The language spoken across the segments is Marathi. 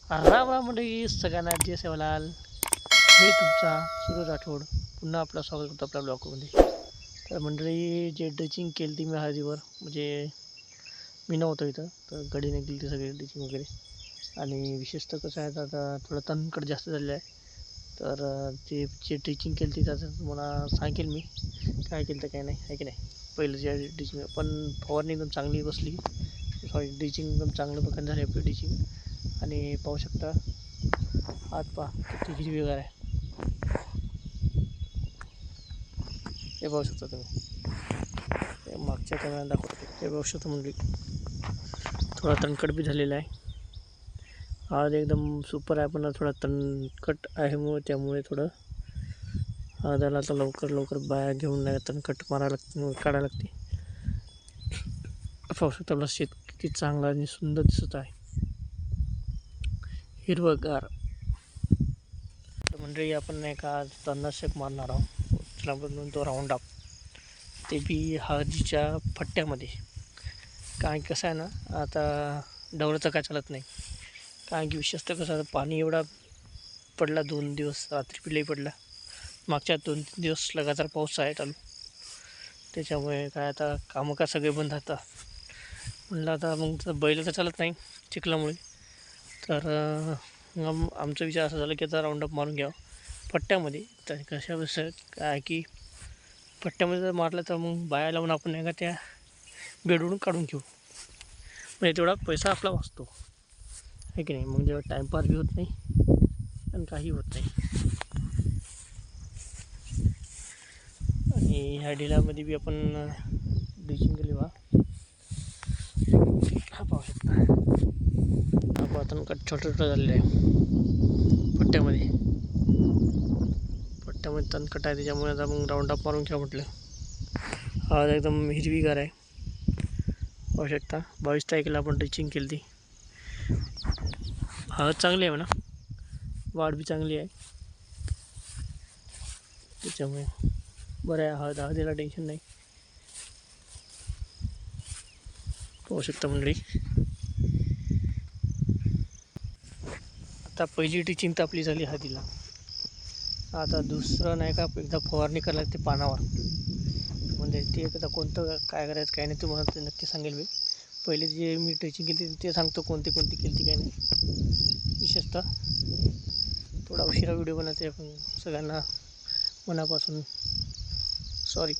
राम राम मंडळी सगळ्यांना जय सेवालाल. मी तुमचा सुरज राठोड पुन्हा आपलं स्वागत करतो आपल्या ब्लॉगमध्ये. तर मंडळी जे ड्रेचिंग केली ती मी हळदीवर म्हणजे मी नव्हतो इथं, तर गडीने केली ती सगळी ड्रेचिंग वगैरे. आणि विशेषतः कसं आहे आता थोडं तणकट जास्त झालेलं आहे. तर ते जे ड्रेचिंग केली ती त्याचं तुम्हाला सांगेल मी काय केलं तर काय नाही आहे की नाही. पहिलं जे ड्रेचिंग पण फवारणी एकदम चांगली बसली, सॉरी ड्रेचिंग एकदम चांगल्या प्रकारे झाली आपली ड्रेचिंग. आणि पाहू शकता हात पहा किती हिरवीगार आहे, हे पाहू शकता तुम्ही. हे मागच्या कॅमेऱ्यात दाखवतो, हे पाहू शकता म्हणजे थोडा तणकट बी झालेला आहे. आज एकदम सुपर आहे, पण थोडा तणकट आहे त्यामुळे थोडं आजाला आता लवकर बाया घेऊन नाही तणकट मारायला लागते, काढायला लागते. पाहू शकता आपला शेत किती चांगला आणि सुंदर दिसत आहे, हिरवगार. म्हणजे आपण नाही का तणनाशक मारणार आहोत, त्याला म्हणून तो राऊंड अप, ते बी हळदीच्या फट्ट्यामध्ये. कारण कसं आहे ना, आता डवरचं काय चालत नाही. कारण की विशेषतः कसं आता पाणी एवढा पडला, 2 दिवस रात्री पिल्लही पडला, मागच्या 2-3 दिवस लगातार पाऊस आहे चालू. त्याच्यामुळे काय आता कामं का सगळे बंद राहतात. म्हणलं आता मग बैल तर चालत नाही चिखलामुळे. तर आमचा विचार असा झाला की आता राऊंडअप मारून घ्यावं पट्ट्यामध्ये. तर कशा कसं काय की पट्ट्यामध्ये जर मारलं तर मग बाया लावून आपण नाही का त्या बेडवरून काढून घेऊ, म्हणजे तेवढा पैसा आपला वाचतो आहे की नाही. मग जेव्हा टाईमपास बी होत नाही आणि काही होत नाही. आणि ह्या ढिलामध्ये बी आपण ड्रेचिंग केली बा, हा पाहू शकता. आपण आता कट छोटं झालेलं आहे पट्ट्यामध्ये तणकट आहे, त्याच्यामुळे आता मग राऊंडअप मारून घ्या म्हटलं. आज एकदम हिरवीगार आहे, पाहू शकता. 22 तारखेला आपण ड्रेचिंग केली ती. हळद चांगली आहे म्हणा, वाढ बी चांगली आहे, त्याच्यामुळे बरं आहे. हळदीला टेन्शन नाही, पाहू शकता मंडळी. आता पहिली ड्रेचिंग तर आपली झाली हळदीला. आता दुसरं नाही का एकदा फवारणी करायला लागते पानावर, म्हणजे ते आता कोणतं काय करायचं काय नाही तुम्हाला ते नक्की सांगेल मी. पहिले जे मी ड्रेचिंग केली ते सांगतो कोणती केली ती काय नाही. विशेषतः थोडा उशिरा व्हिडिओ बनवते, पण सगळ्यांना मनापासून सॉरी.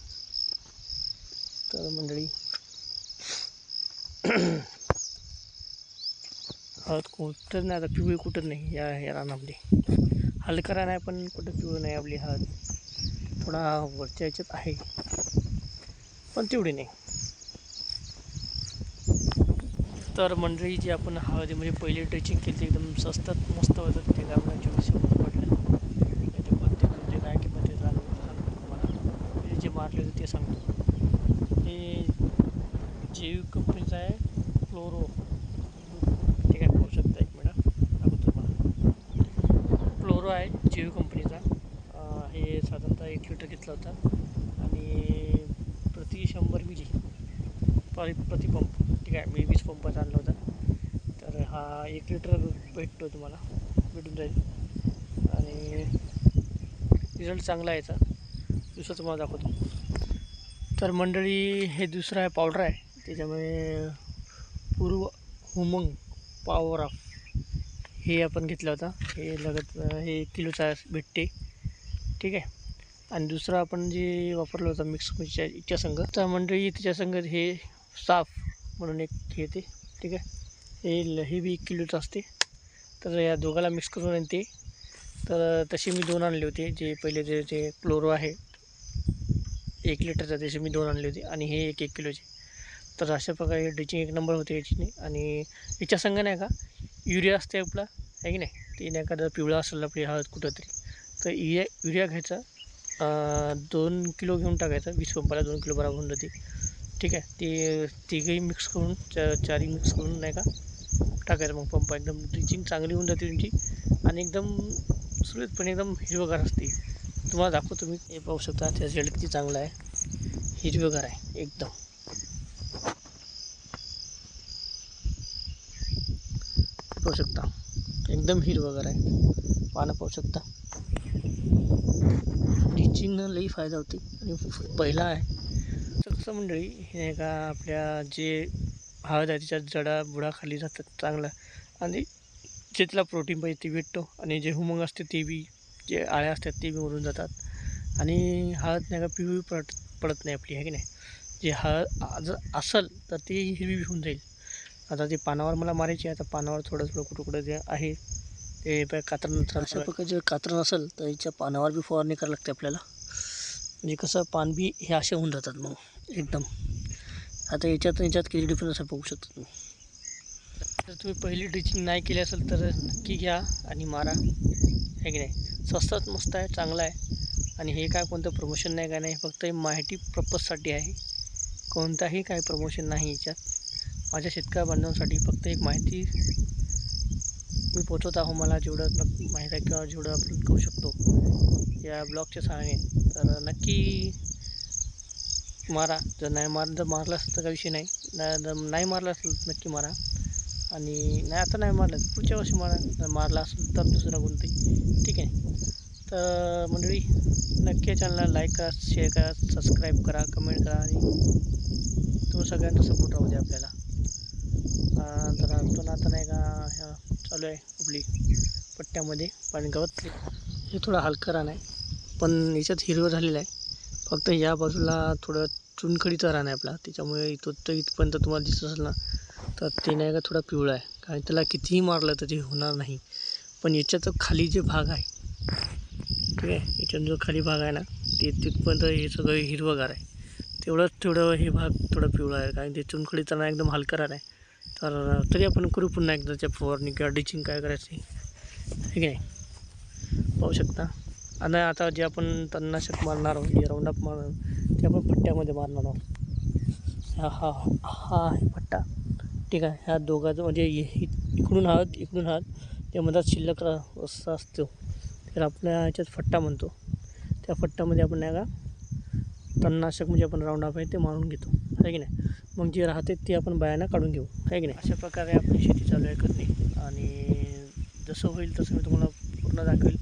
तर मंडळी हळद कुठं नाही, आता पिवळी कुठं नाही या रानामध्ये. हलकरा नाही पण कुठं पिवळं नाही आपली हळद. थोडा वरच्या याच्यात आहे पण तेवढी नाही. तर मंडळी जी आपण हळदीमध्ये पहिली ड्रेचिंग केली ती एकदम स्वस्तात मस्त होतं. ते आपल्याला 2400 पडलं. ते कोणते म्हणजे काय किंमत ते सांगतो तुम्हाला. जे मारले होते ते सांगतो. हे जैविक कंपनीचं आहे, फ्लोरो. ठीक आहे, पाहू शकता. एक मिनिट दाखवतो तुम्हाला. फ्लोरो आहे जैविक कंपनीचा. हे साधारणतः 1 लिटर घेतला होता आणि प्रति 100 मिली प्रति पंप. ठीक आहे, मी 20 पंपाचा आणला होता. तर हा 1 लिटर भेटतो तुम्हाला, भेटून जाईल. आणि रिझल्ट चांगला आहे याचा, दुसरं तुम्हाला दाखवतो. तर मंडळी हे दुसरं आहे, पावडर आहे. त्याच्यामुळे पूर्व हुमंग पॉवर ऑफ हे आपण घेतलं होतं. हे 1 किलोचा भेटते, ठीक आहे. आणि दुसरं आपण जे वापरलं होतं मिक्स इच्छा संघ, तर मंडळी तिच्या संघ हे साफ म्हणून एक घेते, ठीक आहे. हे बी 1 किलोचं असते. तर या दोघाला मिक्स करून आणते. तर तसे मी 2 आणले होते. जे पहिले जे क्लोरो आहे 1 लिटरचा, त्याचे मी 2 आणले होते आणि हे 1 किलोचे. तर अशा प्रकारे ड्रेचिंग 1 नंबर होते याची. आणि याच्या संघ नाही का युरिया असते आपला आहे की नाही. ते नाही का जर पिवळा असेल आपली हळद कुठंतरी, तर युरिया घ्यायचा. 2 किलो घेऊन टाकायचा, 20 पंपाला 2 किलो बरोबर होऊन जाते, ठीक आहे. ते तिघही मिक्स करून चारही मिक्स करून नाही का टाकायचं. मग पंप एकदम ड्रेचिंग चांगली होऊन जाते तुमची आणि एकदम सुरळीतपणे एकदम हिरवगार असते. तुम्हाला दाखवतो मी. हे पाहू शकता त्याचा रिझल्ट किती चांगला आहे, हिरवगार आहे एकदम, पाहू शकता. एकदम हिरवंगार आहे, पानं पाहू शकता. ड्रिचिंगनं लई फायदा होते आणि पहिला आहे तर कसं मंडळी, हे नाही का आपल्या जे हळद आहे त्याच्या जडा बुडा खाली जातात चांगला, आणि जे तिला प्रोटीन पाहिजे ते भेटतो, आणि जे हुमंग असते ते बी, जे आळ्या असतात ते बी मरून जातात, आणि हळद नाही का पिवळी पडत नाही आपली, आहे की नाही. जे हळद जर असेल तर ती हिरवी होऊन जाईल. आता ते पानावर मला मारायची आहे, आता पानावर थोडं थोडं कुठं जे आहे ते कातरण, अशा प्रकारचे कातरण असेल तर याच्या पानावर बी फवारणी करावी लागते आपल्याला, म्हणजे कसं पान बी हे असे होऊन जातात मग एकदम. आता याच्यात किती डिफरन्स आहे बघू शकता तुम्ही. जर तुम्ही पहिली ड्रिचिंग नाही केली असेल तर नक्की घ्या आणि मारा, आहे की नाही. स्वस्तात मस्त आहे, चांगला आहे, आणि हे काय कोणतं प्रमोशन नाही, काय नाही, फक्त माहिती पर्पजसाठी आहे. कोणताही काय प्रमोशन नाही याच्यात. माझ्या शेतकरी बांधवांसाठी फक्त एक माहिती मी पोचवत आहो, मला जेवढं माहीत आहे किंवा जेवढं आपण करू शकतो या ब्लॉगच्या सहाय्याने. तर नक्की मारा. जर मारलं असलं तर काही विषय नाही, नाही मारलं असलं तर नक्की मारा, आणि नाही आता नाही मारलं पुढच्या वर्षी मारा, जर मारला असेल तर दुसरा कोणतंही, ठीक आहे. तर मंडळी नक्की चॅनलला लाईक करा, शेअर करा, सबस्क्राईब करा, कमेंट करा, आणि तुम्ही सगळ्यांचा सपोर्ट राहू द्या आपल्याला. तर अजून आता नाही का ह्या चालू आहे आपली पट्ट्यामध्ये पाणी गवत. हे थोडं हलकं रान आहे, पण याच्यात हिरवं झालेलं आहे. फक्त या बाजूला थोडं चुनखडीचं रान आहे आपला, त्याच्यामुळे इथपर्यंत तुम्हाला दिसत असेल ना, तर ते नाही का थोडा पिवळा आहे, कारण त्याला कितीही मारलं तर ते होणार नाही. पण याच्यात खाली जे भाग आहे, ठीक आहे, याच्यात जो खाली भाग आहे ना, ते तिथपर्यंत हे सगळं हिरवंगार आहे. तेवढं हे भाग थोडा पिवळा आहे, कारण ते चुनखडीचा ना एकदम हलका रान आहे. तर तरी आपण करू पुन्हा एकदा त्या फवारणी किंवा ड्रिचिंग काय करायची, ठीक आहे, पाहू शकता. आणि आता जे आपण तणनाशक मारणार आहोत, जे राऊंडअप मारणार आहोत, ते आपण पट्ट्यामध्ये मारणार आहोत. हा आहे पट्टा, ठीक आहे. ह्या दोघांचं म्हणजे इकडून हात त्या मधात शिल्लक रस्ता असतो, तर आपल्या ह्याच्यात फट्टा म्हणतो. त्या फट्ट्यामध्ये आपण नाही का तणनाशक म्हणजे आपण राऊंडअप आहे ते मारून घेतो, आहे की नाही. मग जे राहते ते आपण बायांना काढून घेऊ, आहे की नाही. अशा प्रकारे आपली शेती चालू आहे करणे, आणि जसं होईल तसं मी तुम्हाला पूर्ण दाखवेल.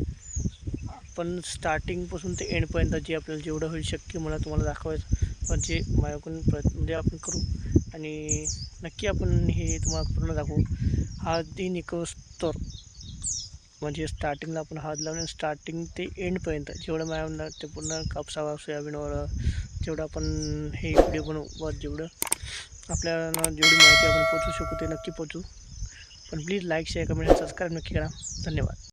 पण स्टार्टिंगपासून ते एंडपर्यंत जे आपल्याला जेवढं होईल शक्य मला तुम्हाला दाखवायचं, म्हणजे माझ्याकडून म्हणजे आपण करू, आणि नक्की आपण हे तुम्हाला पूर्ण दाखवू. हळदी निकोस्तोर म्हणजे स्टार्टिंगला आपण हळद लावून स्टार्टिंग ते एंडपर्यंत जेवढं मॅम ते पूर्ण कापसावर सोयाबीनवर जेवढं आपण हे व्हिडिओ बनवू, जेवढं आपल्याला जेवढी माहिती आपण पोचू शकू ते नक्की पोचू. पण please like share comment subscribe नक्की करा. धन्यवाद.